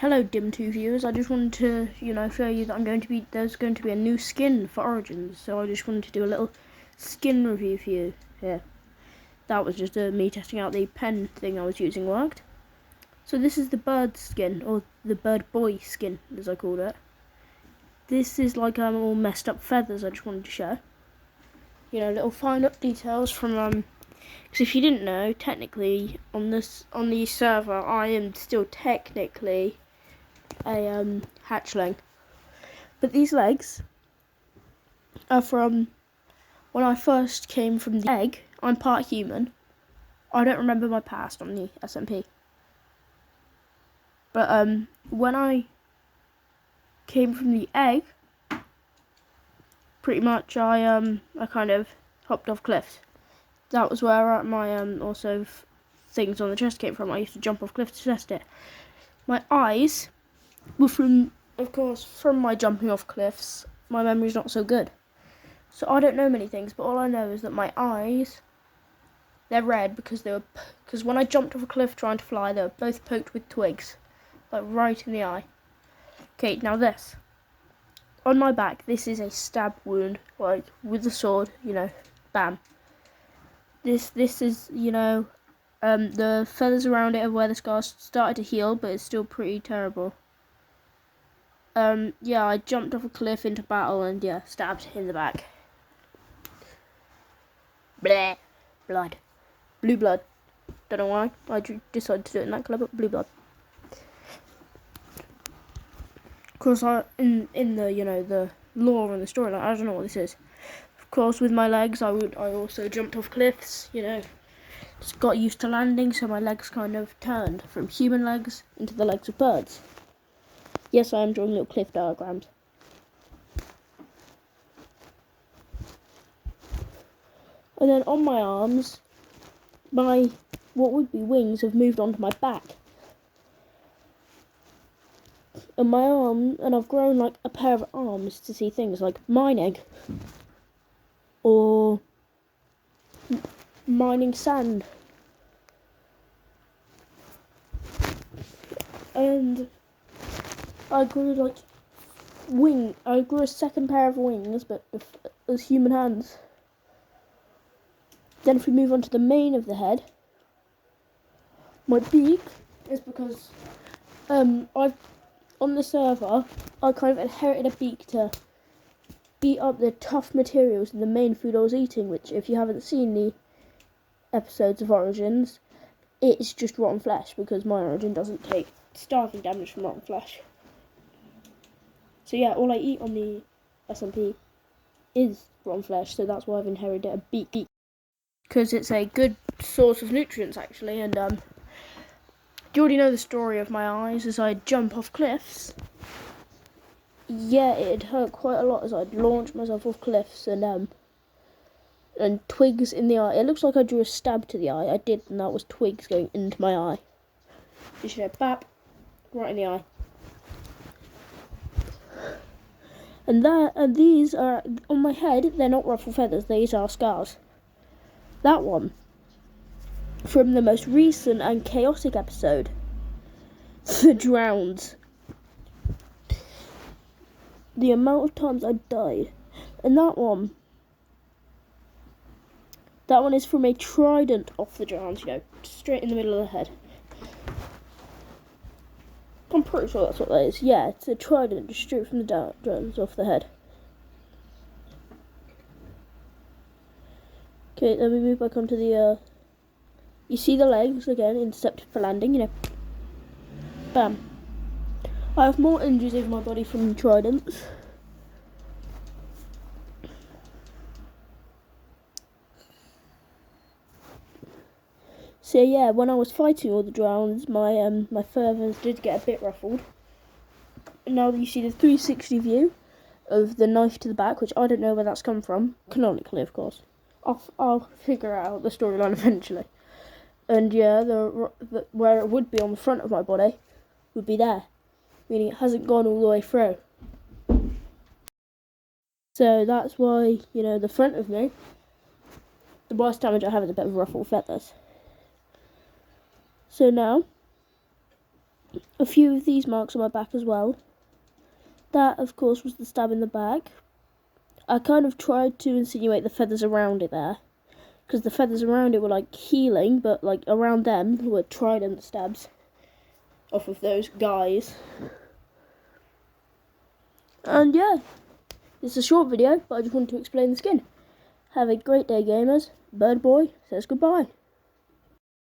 Hello Dim2 viewers, I just wanted to, show you that there's going to be a new skin for Origins, so I just wanted to do a little skin review for you here. That was just me testing out the pen thing I was using worked. So this is the bird skin, or the bird boy skin, as I called it. This is like all messed up feathers I just wanted to show. Little fine up details from, because if you didn't know, technically, on the server, I am still technically a hatchling, but these legs are from when I first came from the egg. I'm part human. I don't remember my past on the SMP, but when I came from the egg, pretty much I kind of hopped off cliffs. That was where my also things on the chest came from. I used to jump off cliffs to test it. My eyes were from my jumping off cliffs. My memory's not so good, so I don't know many things, but all I know is that my eyes, they're red because when I jumped off a cliff trying to fly, they were both poked with twigs, like right in the eye. Okay, now this. On my back, this is a stab wound, like with the sword, bam. This is, the feathers around it are where the scars started to heal, but it's still pretty terrible. Yeah, I jumped off a cliff into battle and stabbed in the back. Bleh. Blood. Blue blood. Don't know why I decided to do it in that colour, but blue blood. Of course, in the the lore and the storyline, I don't know what this is. Of course, with my legs, I also jumped off cliffs. Just got used to landing, so my legs kind of turned from human legs into the legs of birds. Yes, I am drawing little cliff diagrams. And then on my arms, what would be wings have moved onto my back. And my arm, and I've grown like a pair of arms to see things like mining, or mining sand. And I grew I grew a second pair of wings, but as human hands. Then if we move on to the mane of the head, my beak is because on the server, I kind of inherited a beak to eat up the tough materials in the main food I was eating, which, if you haven't seen the episodes of Origins, it's just rotten flesh, because my Origin doesn't take starving damage from rotten flesh. So yeah, all I eat on the SMP is rotten flesh, so that's why I've inherited a beak. Because it's a good source of nutrients, actually, and do you already know the story of my eyes as I jump off cliffs? Yeah, it'd hurt quite a lot as I'd launch myself off cliffs and twigs in the eye. It looks like I drew a stab to the eye. I did, and that was twigs going into my eye. Just bap, right in the eye. And these are on my head. They're not ruffle feathers. These are scars. That one from the most recent and chaotic episode, The Drowns. The amount of times I died. And that one is from a trident off the Drowns, straight in the middle of the head. I'm pretty sure that's what that is. Yeah, it's a trident just straight from the Drowns off the head. Okay, then we move back onto the, you see the legs again, intercepted for landing, Bam. I have more injuries over my body from tridents. So yeah, when I was fighting all the Drowns, my feathers did get a bit ruffled. And now you see the 360 view of the knife to the back, which I don't know where that's come from, canonically, of course. I'll figure out the storyline eventually. And yeah, where it would be on the front of my body would be there, meaning it hasn't gone all the way through. So that's why, the front of me, the worst damage I have is a bit of ruffled feathers. So now, a few of these marks on my back as well. That, of course, was the stab in the back. I kind of tried to insinuate the feathers around it there, because the feathers around it were like healing, but like around them were trident stabs off of those guys. And yeah, it's a short video, but I just wanted to explain the skin. Have a great day, gamers. Bird Boy says goodbye.